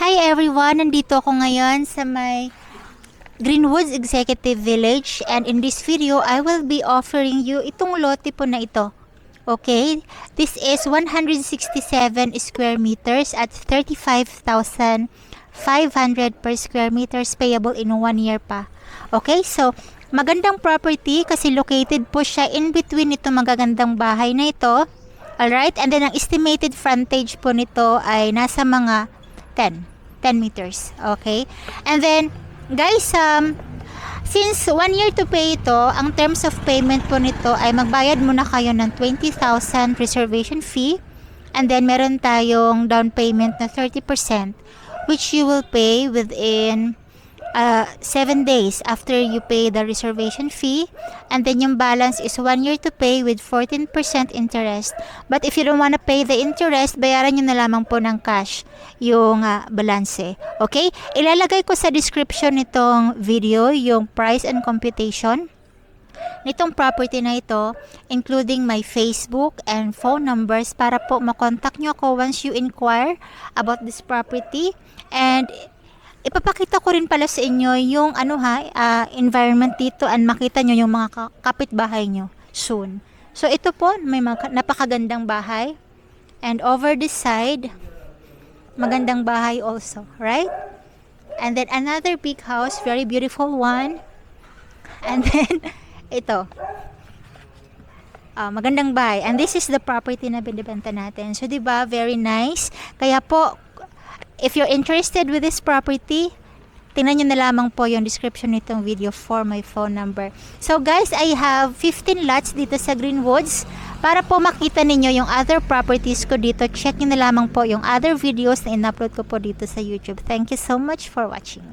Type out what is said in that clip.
Hi everyone! Nandito ako ngayon sa may Greenwoods Executive Village, and in this video, I will be offering you itong lote po na ito. Okay? This is 167 square meters at 35,500 per square meters, payable in 1 year pa. Okay? So, magandang property kasi located po siya in between ito magagandang bahay na ito. Alright? And then, ang estimated frontage po nito ay nasa mga 10 meters. Okay? And then, guys, since 1 year to pay ito, ang terms of payment po nito ay magbayad muna kayo ng 20,000 reservation fee. And then, meron tayong down payment na 30%, which you will pay within 7 days after you pay the reservation fee. And then yung balance is 1 year to pay with 14% interest. But if you don't want to pay the interest, bayaran nyo na lamang po ng cash yung balance. Okay? Ilalagay ko sa description nitong video yung price and computation nitong property na ito, including my Facebook and phone numbers para po makontak nyo ako once you inquire about this property. And ipapakita ko rin pala sa inyo yung environment dito, and makita nyo yung mga kapitbahay nyo soon. So ito po, may napakagandang bahay. And over this side, magandang bahay also, right? And then another big house, very beautiful one. And then ito, magandang bahay. And this is the property na binibenta natin. So diba, very nice. Kaya po, if you're interested with this property, tingnan nyo na lamang po yung description nitong video for my phone number. So guys, I have 15 lots dito sa Greenwoods. Para po makita ninyo yung other properties ko dito, check nyo na lamang po yung other videos na in-upload ko po dito sa YouTube. Thank you so much for watching.